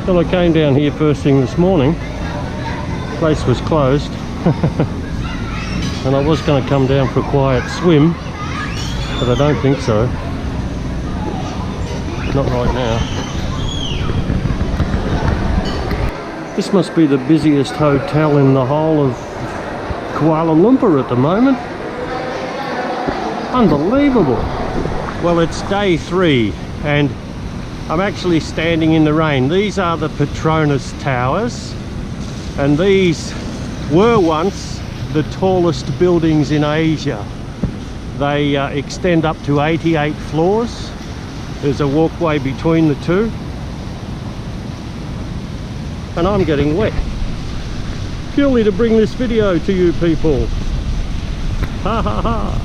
Well, I came down here first thing this morning. The place was closed. And I was going to come down for a quiet swim, but I don't think so. Not right now. This must be the busiest hotel in the whole of Kuala Lumpur at the moment. Unbelievable. Well, it's day 3 and I'm actually standing in the rain. These are the Petronas Towers, and these were once the tallest buildings in Asia. They extend up to 88 floors. There's a walkway between the two. And I'm getting wet. Purely to bring this video to you people. Ha ha ha.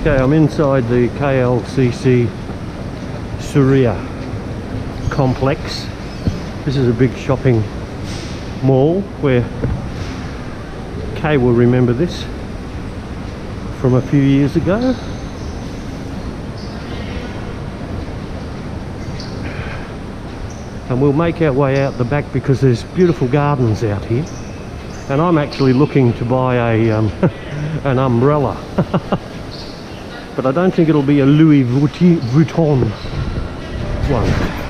Okay, I'm inside the KLCC Surya complex. This is a big shopping mall where Kay will remember this from a few years ago. And we'll make our way out the back because there's beautiful gardens out here. And I'm actually looking to buy a an umbrella. But I don't think it'll be a Louis Vuitton one.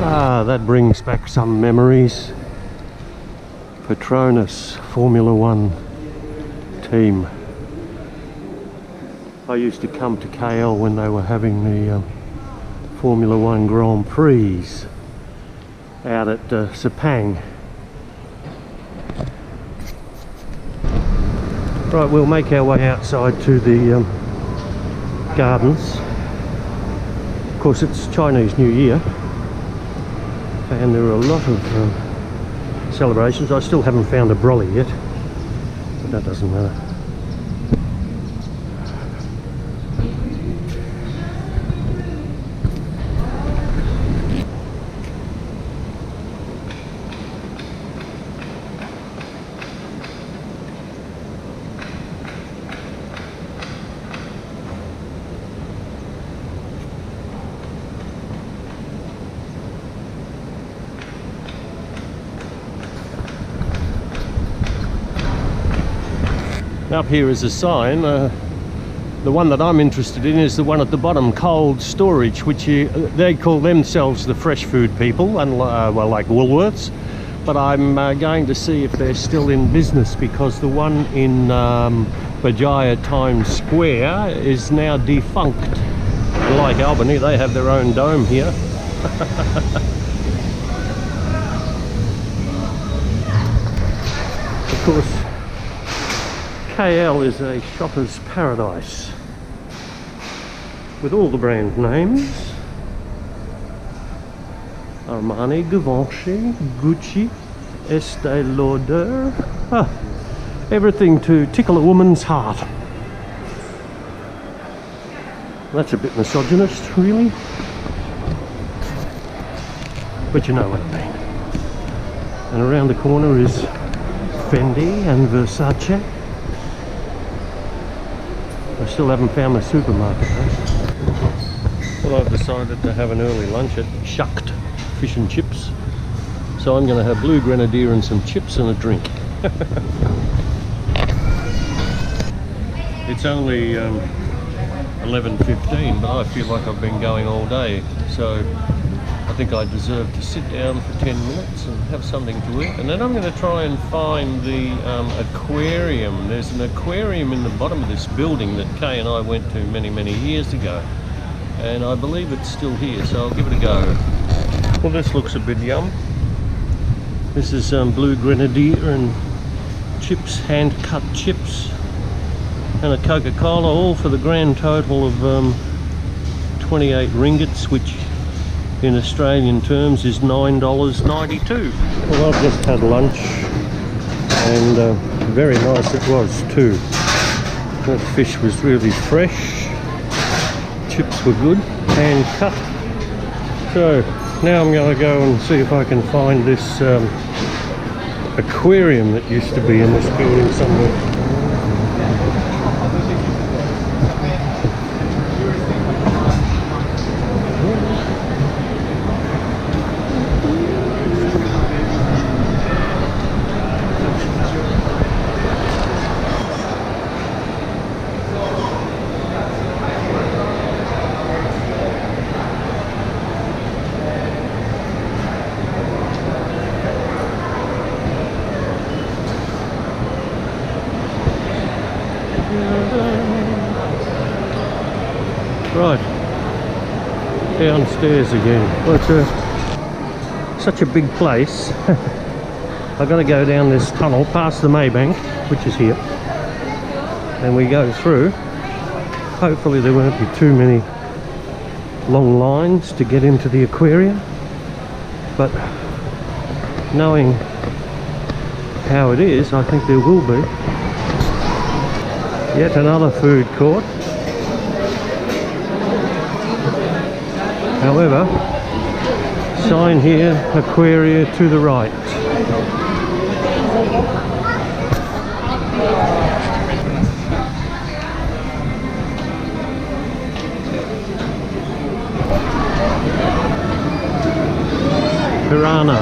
Ah, that brings back some memories. Petronas Formula 1 team. I used to come to KL when they were having the Formula 1 Grand Prix out at Sepang. Right, we'll make our way outside to the gardens. Of course, it's Chinese New Year. And there are a lot of celebrations. I still haven't found a brolly yet, but that doesn't matter. Up here is a sign. The one that I'm interested in is the one at the bottom, cold storage, which they call themselves the fresh food people, and well, like Woolworths. But I'm going to see if they're still in business, because the one in Berjaya Times Square is now defunct. Like Albany, they have their own dome here. Of course, KL is a shopper's paradise with all the brand names: Armani, Givenchy, Gucci, Estee Lauder. Everything to tickle a woman's heart. That's a bit misogynist, really, but you know what I mean. And around the corner is Fendi and Versace. I still haven't found the supermarket though. Well, I've decided to have an early lunch at Shucked Fish and Chips. So I'm going to have blue grenadier and some chips and a drink. It's only 11:15, but I feel like I've been going all day. So I think I deserve to sit down for 10 minutes and have something to eat. And then I'm going to try and find the aquarium. There's an aquarium in the bottom of this building that Kay and I went to many, many years ago. And I believe it's still here, so I'll give it a go. Well, this looks a bit yum. This is blue grenadier and chips, hand-cut chips, and a Coca-Cola, all for the grand total of 28 ringgits, which in Australian terms is $9.92. Well, I've just had lunch, and very nice it was too. That fish was really fresh, chips were good, hand cut. So now I'm going to go and see if I can find this aquarium that used to be in this building somewhere. Right, downstairs again. Well, it's such a big place. I've got to go down this tunnel past the Maybank, which is here, and we go through. Hopefully there won't be too many long lines to get into the aquarium, but knowing how it is, I think there will be. Yet another food court. However, sign here, Aquaria to the right. Piranha.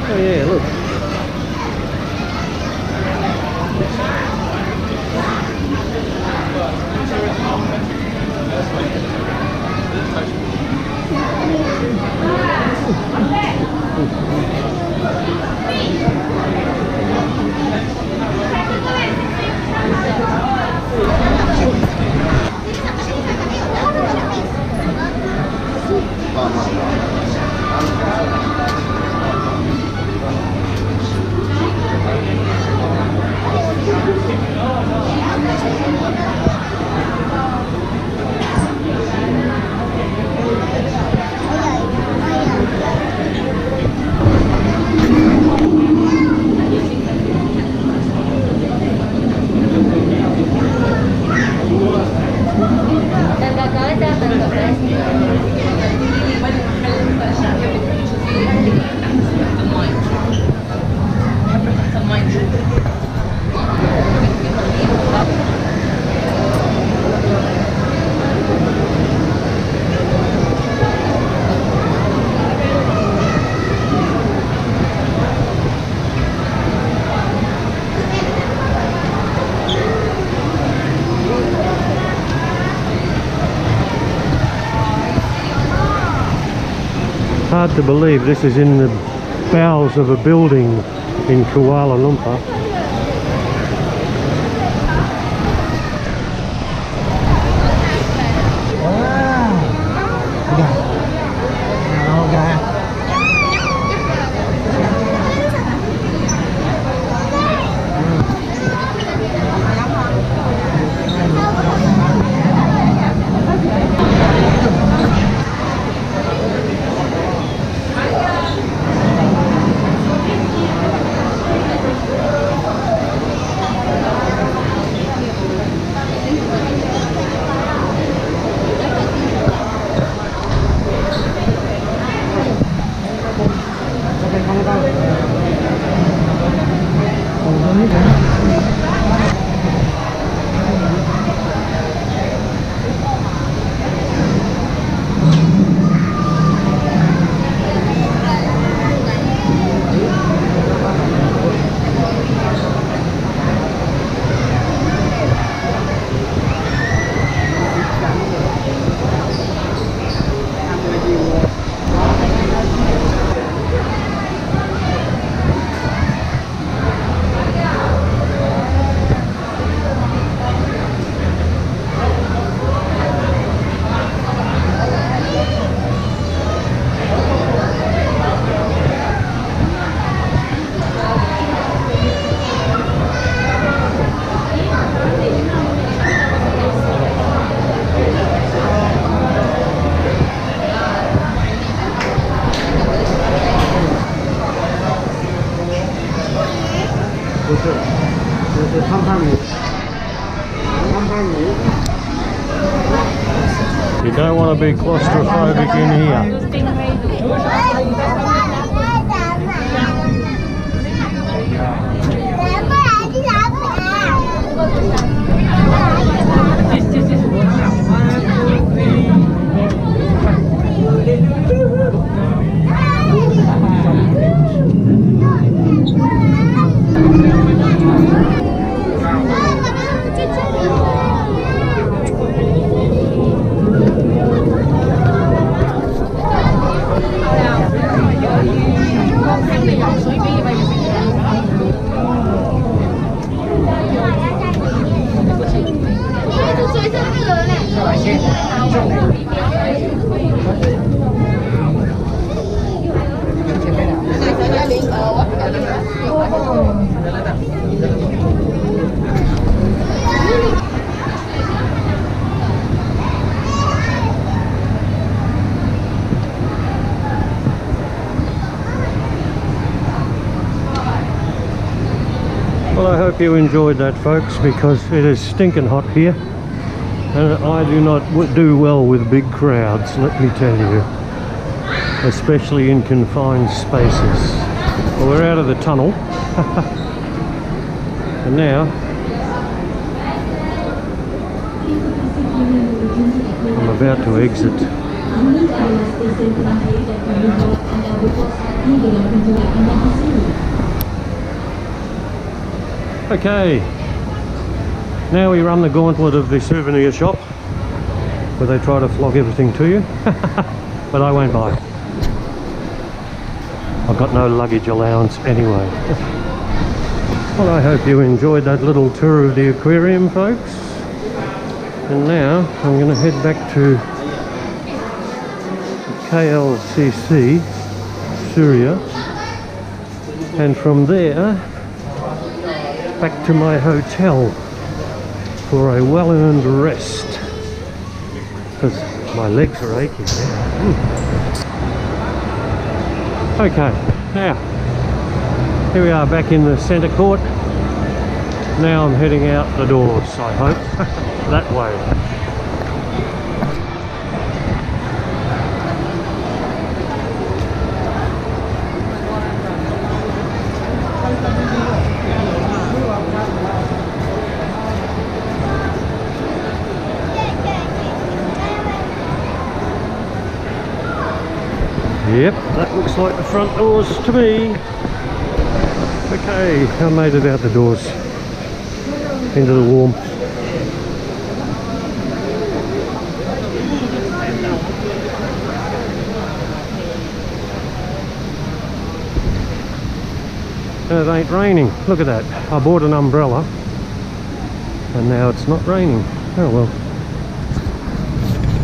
Oh yeah, look. Hard to believe this is in the bowels of a building in Kuala Lumpur. want to be claustrophobic in here. Well, I hope you enjoyed that, folks, because it is stinking hot here and I do not do well with big crowds, let me tell you, especially in confined spaces. Well, we're out of the tunnel and now I'm about to exit. Okay, now we run the gauntlet of the souvenir shop where they try to flog everything to you, but I won't buy. I've got no luggage allowance anyway. Well, I hope you enjoyed that little tour of the aquarium, folks. And now I'm going to head back to KLCC, Syria, and from there back to my hotel for a well-earned rest because my legs are aching now. Okay, now here we are back in the centre court. Now I'm heading out the doors, I hope, that way. Yep, that looks like the front doors to me. Okay, I made it out the doors into the warmth. And it ain't raining. Look at that. I bought an umbrella and now it's not raining. Oh well.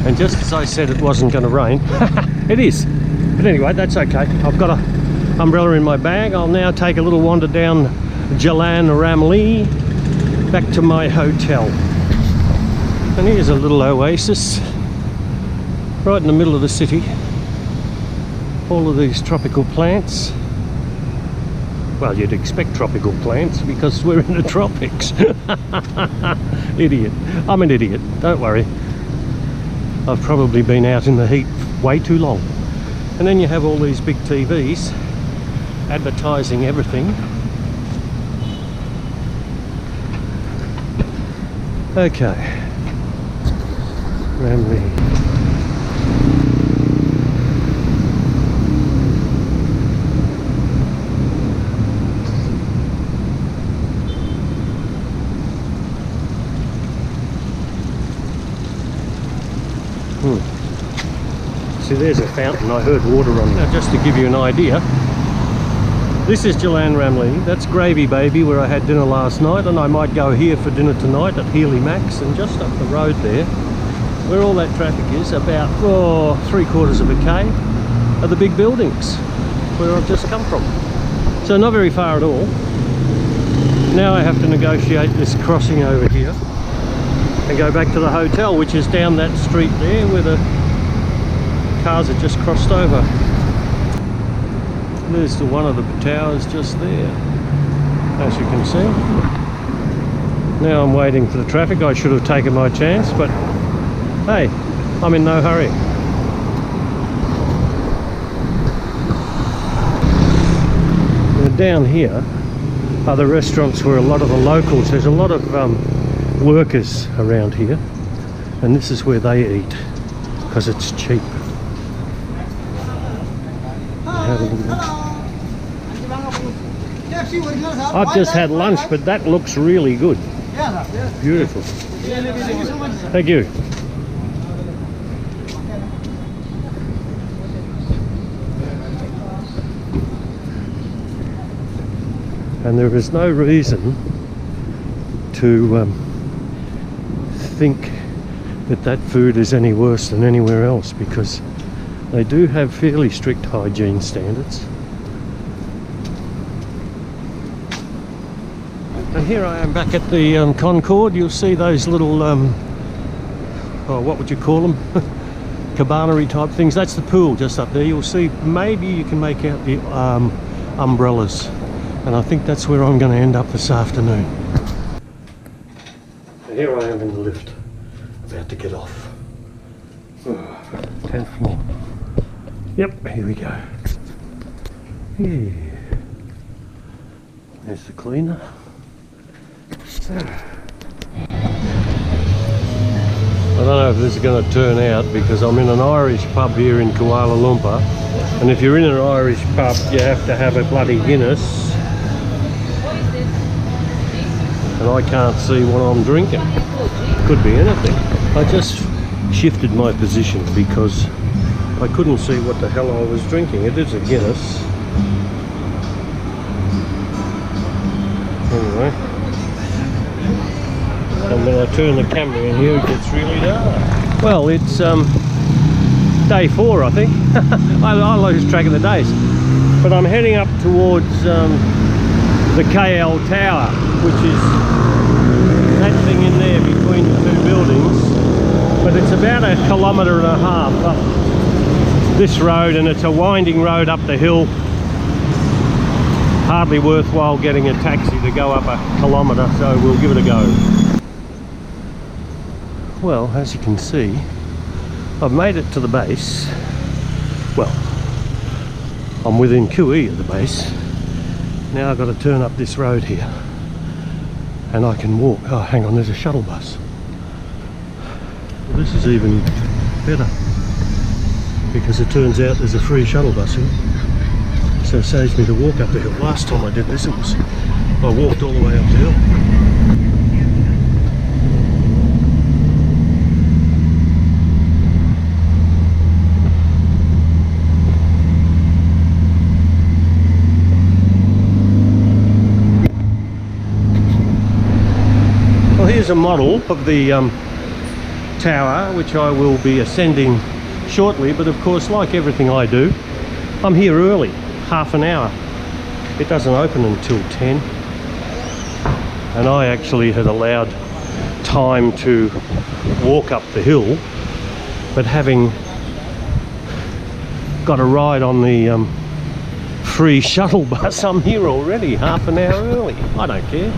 And just as I said it wasn't going to rain, it is. But anyway, that's okay. I've got an umbrella in my bag. I'll now take a little wander down Jalan Ramlee back to my hotel. And here's a little oasis right in the middle of the city. All of these tropical plants. Well, you'd expect tropical plants because we're in the tropics. Idiot. I'm an idiot, don't worry. I've probably been out in the heat way too long. And then you have all these big TVs advertising everything. Okay. Ramlee. See, there's a fountain. I heard water on there. Now, just to give you an idea, this is Jalan Ramlee. That's Gravy Baby, where I had dinner last night, and I might go here for dinner tonight at Healy Max. And just up the road there, where all that traffic is, about 3/4 of a K, are the big buildings where I've just come from. So not very far at all. Now I have to negotiate this crossing over here and go back to the hotel, which is down that street there where the cars have just crossed over. There's the one of the towers just there, as you can see. Now I'm waiting for the traffic. I should have taken my chance, but hey, I'm in no hurry. Now down here are the restaurants where a lot of the locals, there's a lot of workers around here, and this is where they eat because it's cheap. Have a look. I've just had lunch, but that looks really good. Beautiful. Thank you. And there is no reason to think that that food is any worse than anywhere else, because they do have fairly strict hygiene standards. And here I am back at the Concord. You'll see those little, oh, what would you call them? Cabana-y type things. That's the pool just up there. You'll see, maybe you can make out the umbrellas. And I think that's where I'm going to end up this afternoon. And here I am in the lift, about to get off. 10th floor. Yep, here we go. Yeah. There's the cleaner. I don't know if this is going to turn out, because I'm in an Irish pub here in Kuala Lumpur, and if you're in an Irish pub you have to have a bloody Guinness, and I can't see what I'm drinking. Could be anything. I just shifted my position because I couldn't see what the hell I was drinking. It is a Guinness. Anyway, and when I turn the camera in here it gets really dark. Well, it's day 4, I think. I lose track of the days. But I'm heading up towards the KL Tower, which is that thing in there between the two buildings. But it's about 1.5 kilometres up this road, and it's a winding road up the hill. Hardly worthwhile getting a taxi to go up 1 kilometre, so we'll give it a go. Well, as you can see, I've made it to the base. Well, I'm within QE of the base. Now I've got to turn up this road here, and I can walk. Oh, hang on, there's a shuttle bus. Well, this is even better, because it turns out there's a free shuttle bus here. So it saves me to walk up the hill. Last time I did this, I walked all the way up the hill. Well, here's a model of the tower, which I will be ascending shortly, but of course, like everything I do, I'm here early. Half an hour. It doesn't open until 10, and I actually had allowed time to walk up the hill, but having got a ride on the free shuttle bus, I'm here already half an hour early. I don't care.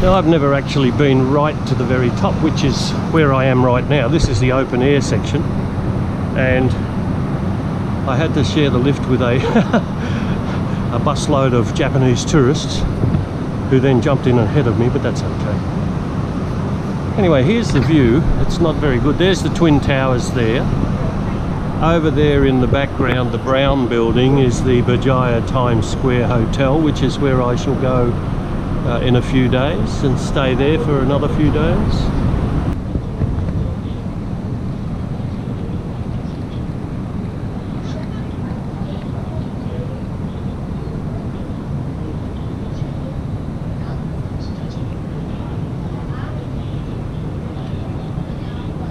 Now, I've never actually been right to the very top, which is where I am right now. This is the open air section, and I had to share the lift with a busload of Japanese tourists who then jumped in ahead of me, but that's okay. Anyway, here's the view. It's not very good. There's the Twin Towers there. Over there in the background, the brown building, is the Berjaya Times Square Hotel, which is where I shall go in a few days and stay there for another few days.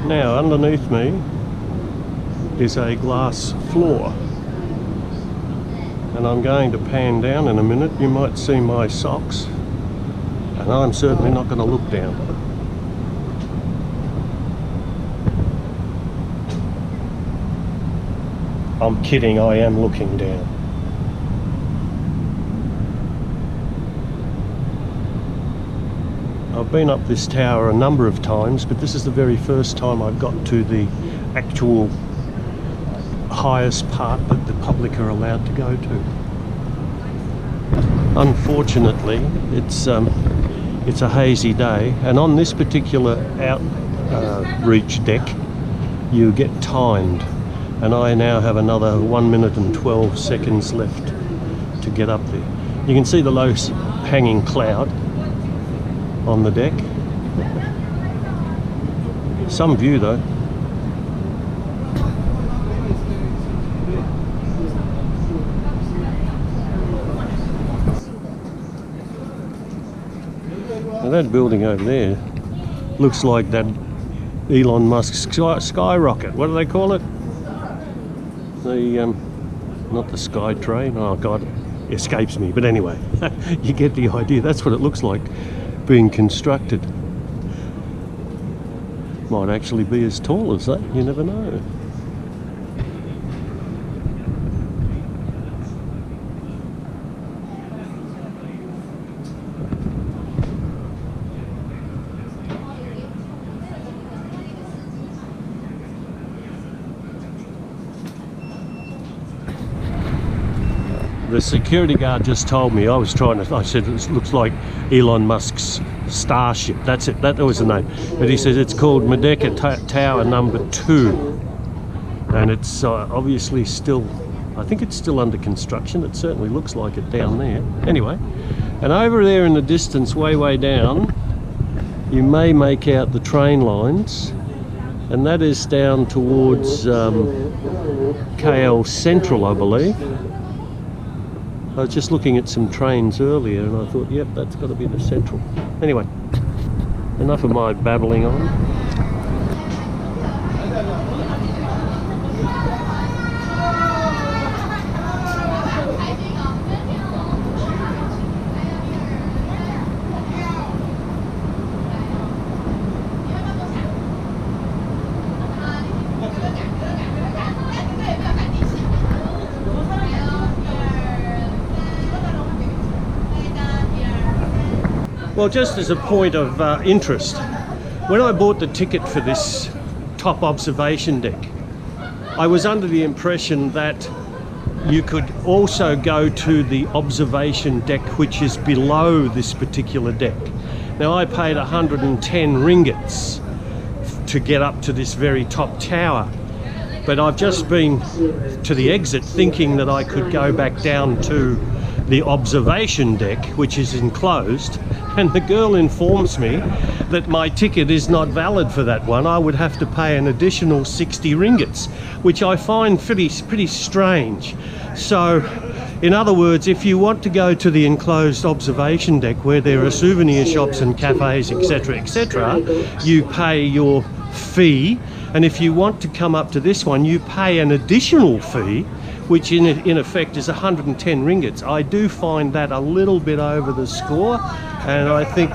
Now, underneath me is a glass floor, and I'm going to pan down in a minute. You might see my socks, and I'm certainly not going to look down. I'm kidding, I am looking down. I've been up this tower a number of times, but this is the very first time I've got to the actual highest part that the public are allowed to go to. Unfortunately, it's a hazy day, and on this particular outreach deck you get timed, and I now have another 1 minute and 12 seconds left to get up there. You can see the low hanging cloud on the deck. Some view though. Now that building over there looks like that Elon Musk skyrocket. What do they call it? The not the sky train. Oh God, it escapes me. But anyway, you get the idea. That's what it looks like being constructed. Might actually be as tall as that. You never know. The security guard just told me, I said it looks like Elon Musk's Starship. That's it, that was the name. But he says it's called Menara Tower number 2. And it's obviously still, I think it's still under construction. It certainly looks like it down there. Anyway, and over there in the distance, way down, you may make out the train lines. And that is down towards KL Central, I believe. I was just looking at some trains earlier and I thought, yep, that's got to be the Central. Anyway, enough of my babbling on. Well, just as a point of interest, when I bought the ticket for this top observation deck, I was under the impression that you could also go to the observation deck which is below this particular deck. Now, I paid 110 ringgits to get up to this very top tower, but I've just been to the exit thinking that I could go back down to the observation deck, which is enclosed, and the girl informs me that my ticket is not valid for that one. I would have to pay an additional 60 ringgits, which I find pretty strange. So, in other words, if you want to go to the enclosed observation deck where there are souvenir shops and cafes, etc., you pay your fee, and if you want to come up to this one, you pay an additional fee, which in effect is 110 ringgits. I do find that a little bit over the score, and I think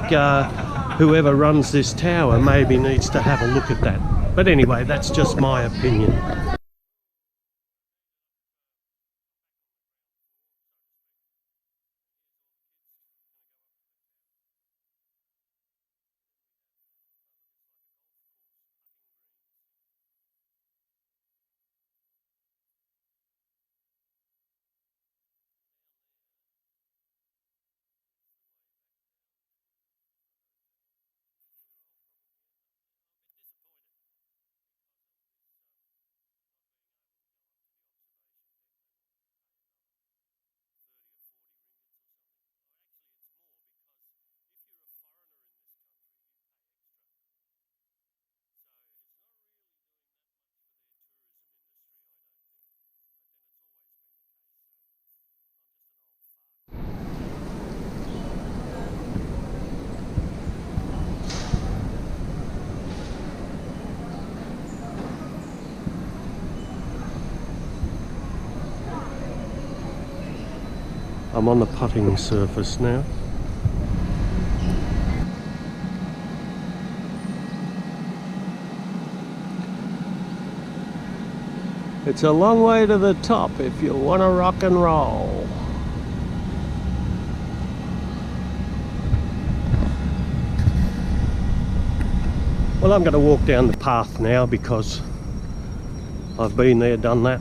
whoever runs this tower maybe needs to have a look at that. But anyway, that's just my opinion. I'm on the putting surface now. It's a long way to the top if you want to rock and roll. Well, I'm going to walk down the path now because I've been there, done that,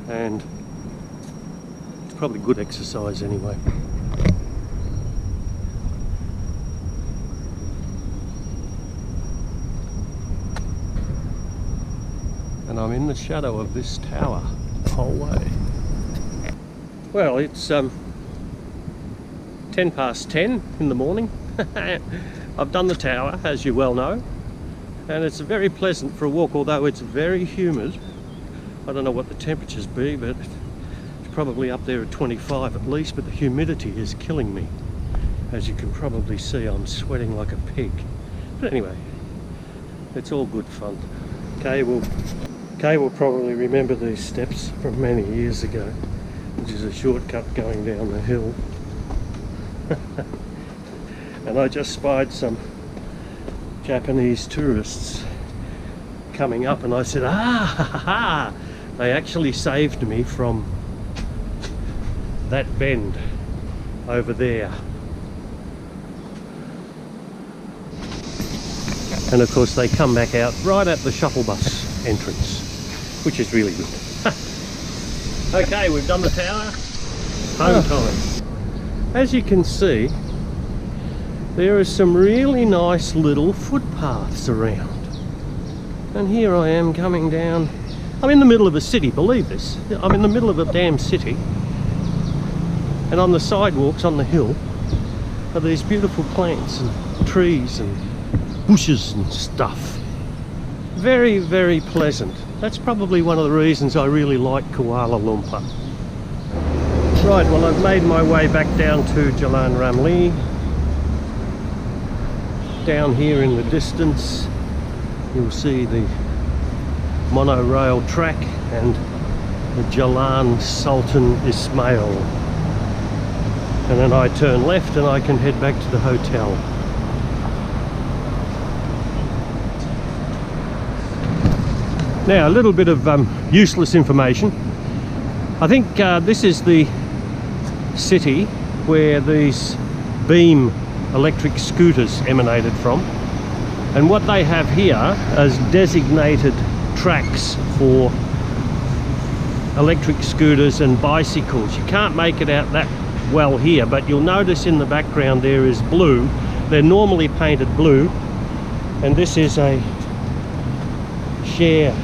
and it's probably good exercise anyway. And I'm in the shadow of this tower the whole way. Well, it's 10 past 10 in the morning. I've done the tower, as you well know, and it's very pleasant for a walk, although it's very humid. I don't know what the temperatures be, but it's probably up there at 25 at least, but the humidity is killing me. As you can probably see, I'm sweating like a pig. But anyway, it's all good fun. Kay will probably remember these steps from many years ago, which is a shortcut going down the hill. And I just spied some Japanese tourists coming up, and I said, ah, ha, ha, ha. They actually saved me from that bend over there. And of course they come back out right at the shuttle bus entrance, which is really good. Okay, we've done the tower. Home time. As you can see, there are some really nice little footpaths around. And here I am coming down. I'm in the middle of a city, believe this. I'm in the middle of a damn city. And on the sidewalks on the hill are these beautiful plants and trees and bushes and stuff. Very, very pleasant. That's probably one of the reasons I really like Kuala Lumpur. Right, well, I've made my way back down to Jalan Ramlee. Down here in the distance you'll see the monorail track and the Jalan Sultan Ismail, and then I turn left and I can head back to the hotel. Now, a little bit of useless information. I think this is the city where these beam electric scooters emanated from, and what they have here as designated tracks for electric scooters and bicycles. You can't make it out that well here, but you'll notice in the background there is blue. They're normally painted blue, and this is a share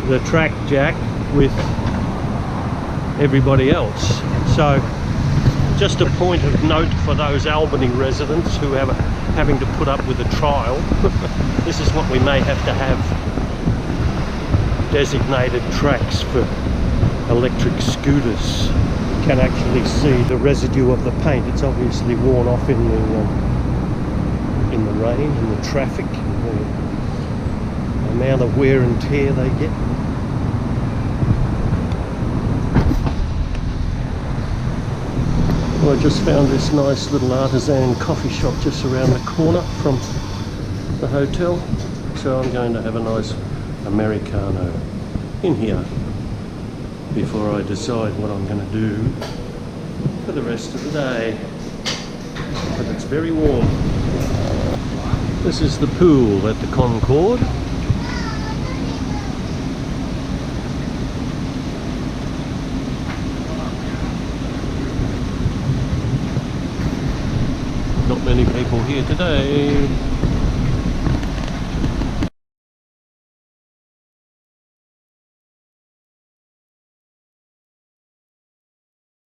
the track jack with everybody else. So just a point of note for those Albany residents who are having to put up with a trial. This is what we may have to have: designated tracks for electric scooters. You can actually see the residue of the paint. It's obviously worn off in the rain, in the traffic, the amount of wear and tear they get. Well, I just found this nice little artisan coffee shop just around the corner from the hotel, so I'm going to have a nice Americano in here before I decide what I'm going to do for the rest of the day. But it's very warm. This is the pool at the Concord. Not many people here today.